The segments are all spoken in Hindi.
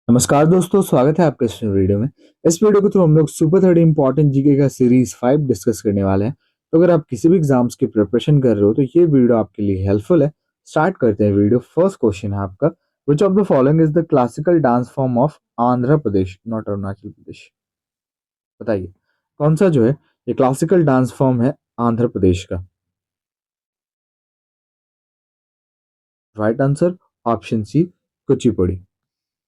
नमस्कार दोस्तों, स्वागत है आपका इस वीडियो में। इस वीडियो के थ्रू हम लोग सुपर 30 इंपॉर्टेंट जीके का सीरीज 5 डिस्कस करने वाले हैं। तो अगर आप किसी भी एग्जाम्स की प्रिपरेशन कर रहे हो तो ये वीडियो आपके लिए हेल्पफुल है। स्टार्ट करते हैं वीडियो। फर्स्ट क्वेश्चन है आपका, which of the following is the classical dance form of Andhra Pradesh, not Arunachal Pradesh. बताइए कौन सा जो है ये क्लासिकल डांस फॉर्म है आंध्र प्रदेश का। Right answer option C, Kuchipudi.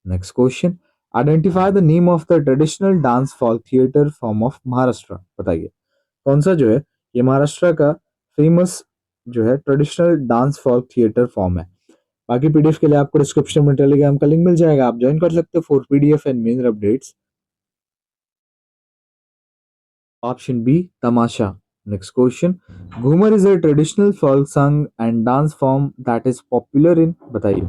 Next question, identify the name of the traditional dance folk theatre form of Maharashtra. बताइए कौन सा जो है ये महाराष्ट्र का फेमस जो है traditional dance folk theatre form है। बाकी पीडीएफ के लिए आपको डिस्क्रिप्शन में टेलीग्राम का लिंक मिल जाएगा, आप ज्वाइन कर सकते हो for PDF and main updates. Option B, tamasha. Next question, Ghoomar is a traditional folk song and dance form that is popular in. बताइए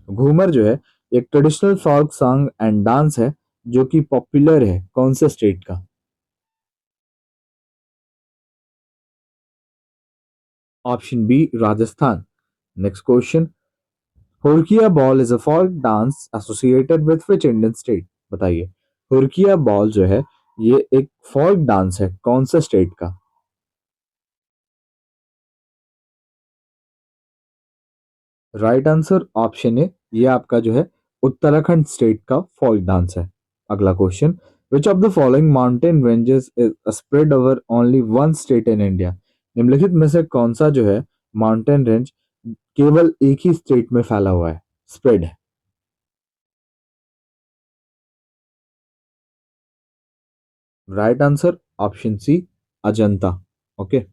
घूमर जो है एक traditional folk song and dance है जो कि पॉपुलर है कौन से स्टेट का। Option B, Rajasthan. Next question, Hurkiya Baul is a folk dance associated with which Indian state. बताइए हुरकिया बॉल जो है ये एक फोक डांस है कौन से स्टेट का। राइट आंसर ऑप्शन ए, ये आपका जो है उत्तराखंड स्टेट का फोक डांस है। अगला question, which of the following mountain ranges is spread over only one state in India. निम्नलिखित में से कौन सा जो है माउंटेन रेंज केवल एक ही स्टेट में फैला हुआ है, स्प्रेड है। Right answer option C, Ajanta. Okay,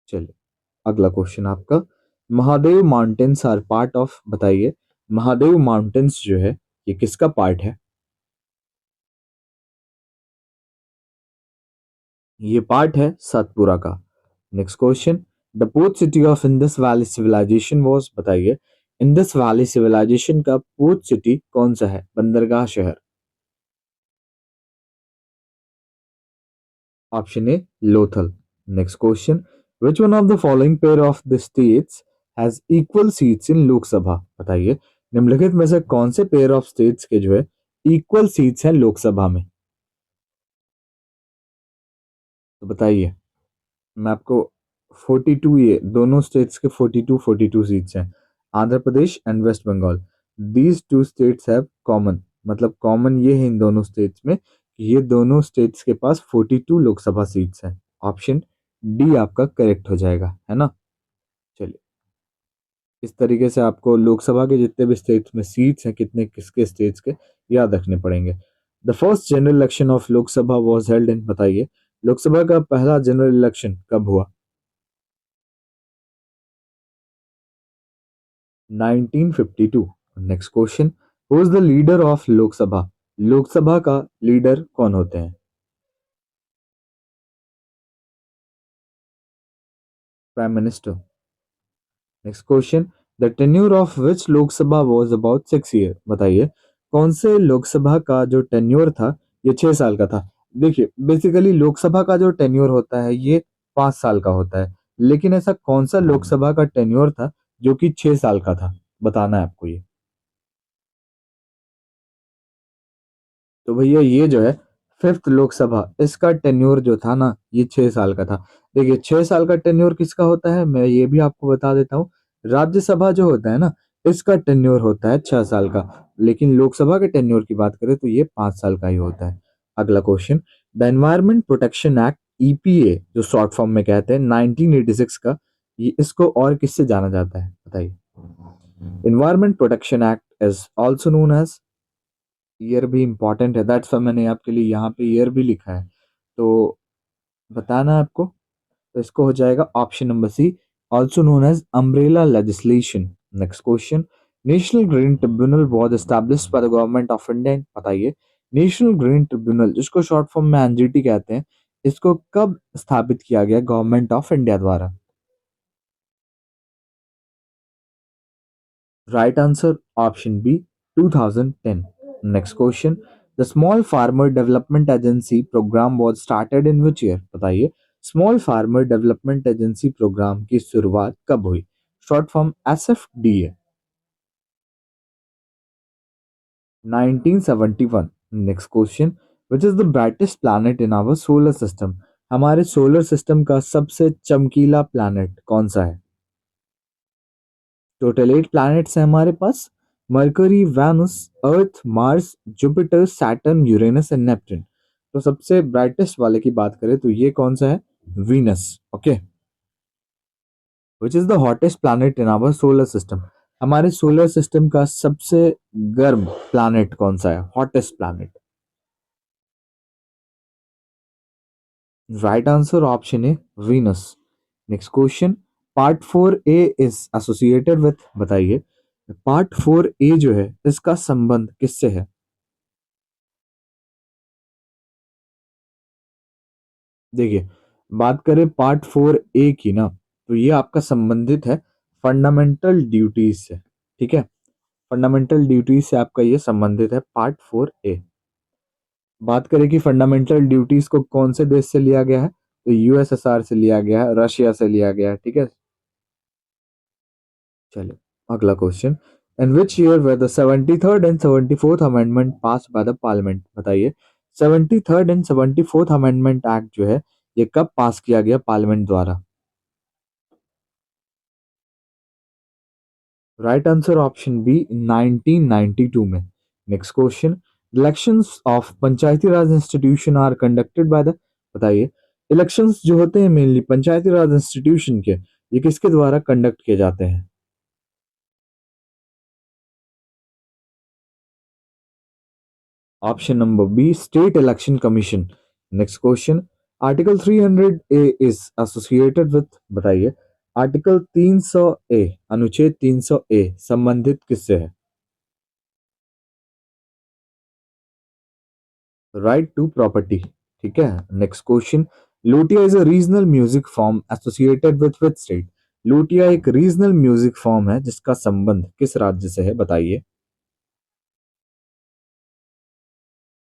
चलिए अगला क्वेश्चन आपका, Mahadev mountains are part of. बताइए महादेव माउंटेन्स जो है ये किसका पार्ट है। ये पार्ट है सतपुरा का। Next question, the port city of Indus valley civilization was. बताइए इंडस वैली सिविलाइजेशन का पोर्ट सिटी कौन सा है, बंदरगाह शहर। Option A, Lothal. Next question, which one of the following pair of the states has equal seats in Lok Sabha. बताइए निम्नलिखित में से कौन से पेयर ऑफ स्टेट्स के जो है इक्वल सीट्स हैं लोकसभा में। तो बताइए, मैं आपको 42, ये दोनों स्टेट्स के 42 सीट्स हैं, Andhra Pradesh and west Bengal. These two states have common, मतलब कॉमन ये है इन दोनों स्टेट्स में कि ये दोनों स्टेट्स के पास 42 लोकसभा सीट्स हैं। ऑप्शन डी आपका करेक्ट हो जाएगा, है ना। चलिए इस तरीके से आपको लोकसभा के जितने भी स्टेट्स में सीट्स हैं कितने किसके स्टेट्स के याद रखने पड़ेंगे। The first general election of Lok Sabha was held in. बताइए लोकसभा का पहला जनरल इलेक्शन कब हुआ। 1952। Next question, who is the leader of Lok Sabha. Lok Sabha का लीडर कौन होते हैं। Prime minister. Next question, the tenure of which Lok Sabha was about 6 year. बताइए कौन से लोकसभा का जो टेन्योर था ये 6 साल का था। देखिए बेसिकली लोकसभा का जो टेन्योर होता है ये 5 साल का होता है, लेकिन ऐसा कौन सा लोकसभा का टेन्योर था जो कि 6 साल का था, बताना है आपको ये। तो भैया ये जो है फिफ्थ लोकसभा, इसका टेन्योर जो था ना ये 6 साल का था। देखिए 6 साल का टेन्योर किसका होता है मैं ये भी आपको बता देता हूँ। राज्यसभा जो होता है ना इसका टेन्योर होता है 6 साल का, लेकिन लोकसभा के टेन्योर की बात करें तो ये 5 साल का ही होता है। अगला question, the environment protection act EPA जो शॉर्ट फॉर्म में कहते हैं 1986 का, ये इसको और किससे जाना जाता है बताइए। Environment protection act is also known as, year भी इंपॉर्टेंट है, दैट्स व्हाई मैंने आपके लिए यहाँ पे ईयर भी लिखा है, तो बताना है आपको। तो इसको हो जाएगा option number C, also known as umbrella legislation. Next question, national green tribunal was established by the government of India. बताइए नेशनल ग्रीन ट्रिब्यूनल जिसको शॉर्ट फॉर्म में एनजीटी कहते हैं, इसको कब स्थापित किया गया गवर्नमेंट ऑफ इंडिया द्वारा। Right answer option B, 2010। Next question, the small farmer development agency program was started in which year. बताइए small farmer development agency program की शुरुआत कब हुई। Short form SFDA. 1971। Next question, which is the brightest planet in our solar system? हमारे सोलर सिस्टम का सबसे चमकीला प्लैनेट कौन सा है? टोटल 8 प्लैनेट्स हैं हमारे पास। Mercury, Venus, Earth, Mars, Jupiter, Saturn, Uranus and Neptune. तो सबसे ब्राइटेस्ट वाले की बात करें तो ये कौन सा है? Venus. Okay. Which is the hottest planet in our solar system? हमारे सोलर सिस्टम का सबसे गर्म प्लैनेट कौन सा है? Hottest planet. Right answer option A, Venus. Next question, part 4 A is associated with, बताइए पार्ट 4 ए जो है इसका संबंध किससे है? देखिए, बात करें पार्ट 4 ए की ना, तो ये आपका संबंधित है फंडामेंटल ड्यूटीज से। ठीक है, फंडामेंटल ड्यूटीज से आपका ये संबंधित है पार्ट 4 ए। बात करें कि फंडामेंटल ड्यूटीज को कौन से देश से लिया गया है, तो यूएसएसआर से लिया गया है, रशिया से लिया गया है। ठीक है, चलिए अगला question, in which year were the 73rd and 74th amendment pass by the parliament? बताइए 73rd and 74th amendment act जो है ये कब पास किया गया पार्लियामेंट द्वारा? राइट आंसर ऑप्शन बी, 1992 में। Next question, elections of panchayati raj institution are conducted by the, बताइए इलेक्शंस जो होते हैं मेनली पंचायती राज इंस्टीट्यूशन के, ये किसके द्वारा कंडक्ट किए जाते हैं? Option number B, state election commission. Next question, article 300 A is associated with, बताइए आर्टिकल 300 ए, अनुच्छेद 300 ए संबंधित किससे है? Right to property. ठीक है, next question, Lutia is a regional music form associated with state? Lutia एक रीजनल म्यूजिक फॉर्म है जिसका संबंध किस राज्य से है? बताइए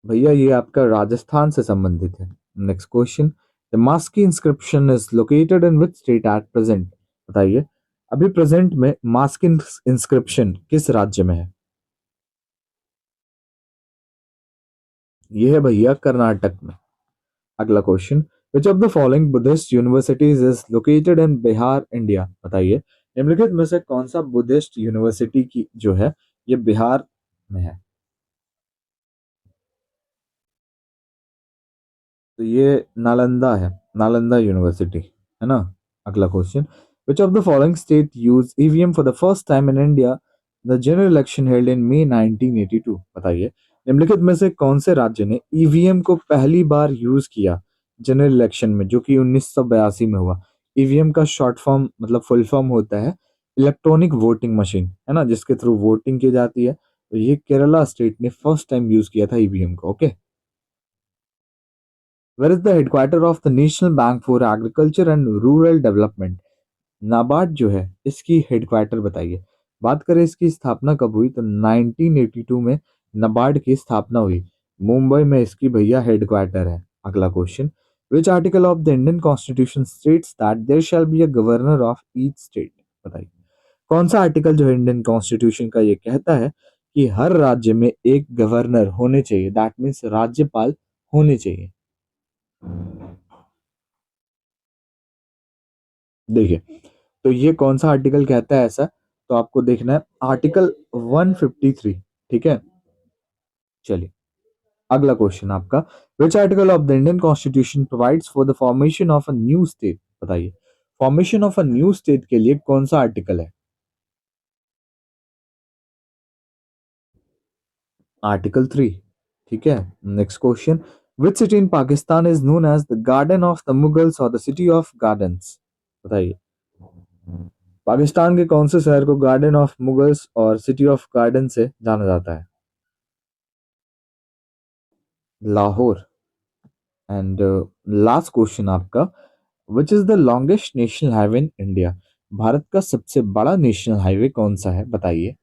भैया, ये आपका राजस्थान से संबंधित है। Next question, the Maski inscription is located in which state at present? बताइए अभी प्रेजेंट में मास्की इंस्क्रिप्शन किस राज्य में है? ये है भैया कर्नाटक में। अगला question, which of the following Buddhist universities is located in Bihar, India? बताइए निम्नलिखित में से कौन सा बुद्धिस्ट यूनिवर्सिटी की जो है ये बिहार में है? तो ये नालंदा है, नालंदा यूनिवर्सिटी है ना। अगला question, which of the following state use EVM for the first time in India the general election held in May 1982? बताइए निम्नलिखित में से कौन से राज्य ने ईवीएम को पहली बार यूज किया जनरल इलेक्शन में, जो कि 1982 में हुआ? ईवीएम का शॉर्ट फॉर्म मतलब फुल फॉर्म होता है इलेक्ट्रॉनिक वोटिंग मशीन, है ना, जिसके थ्रू वोटिंग की जाती है। तो ये केरला स्टेट ने फर्स्ट टाइम यूज किया था ईवीएम को। Okay, where is the headquarter of the national bank for agriculture and rural development? NABARD जो है इसकी हेडक्वार्टर बताइए। बात करें इसकी स्थापना कब हुई, तो 1982 में नाबार्ड की स्थापना हुई। मुंबई में इसकी भैया हेडक्वार्टर है। अगला question, which article of the Indian constitution states that there shall be a governor of each state? बताइए कौन सा आर्टिकल जो है इंडियन कॉन्स्टिट्यूशन का ये कहता है कि हर राज्य में एक गवर्नर होने चाहिए, दैट मीन्स राज्यपाल होने चाहिए? देखिए, तो ये कौन सा आर्टिकल कहता है ऐसा, तो आपको देखना है आर्टिकल 153। ठीक है, चलिए अगला क्वेश्चन आपका, which article of the Indian constitution provides for the formation of a new state? बताइए formation of a new state के लिए कौन सा आर्टिकल है? आर्टिकल 3। ठीक है, next question, which city in Pakistan is known as the garden of the Mughals और द सिटी ऑफ गार्डन्स? बताइए पाकिस्तान के कौन से शहर को गार्डन ऑफ मुगल्स और सिटी ऑफ गार्डन से जाना जाता है? लाहौर। एंड लास्ट क्वेश्चन आपका, which is the longest national highway in India? Bharat का सबसे बड़ा नेशनल हाईवे कौन सा है? बताइए।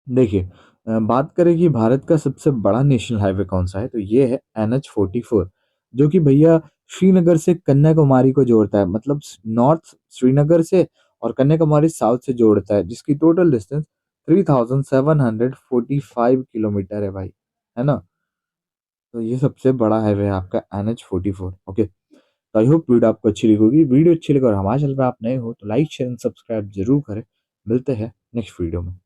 देखिए, बात करें कि भारत का सबसे बड़ा नेशनल हाईवे कौन सा है, तो ये है NH 44, जो कि भैया श्रीनगर से कन्याकुमारी को जोड़ता है, मतलब नॉर्थ श्रीनगर से और कन्याकुमारी साउथ से जोड़ता है, जिसकी टोटल डिस्टेंस 3745 किलोमीटर है भाई, है ना। तो ये सबसे बड़ा हाईवे है आपका NH 44। ओके, तो आई होप वीडियो आपको अच्छी लगी होगी। वीडियो अच्छी लगी और हमारे चैनल पे आप नए हो तो लाइक शेयर एंड सब्सक्राइब जरूर करें। मिलते हैं नेक्स्ट वीडियो में।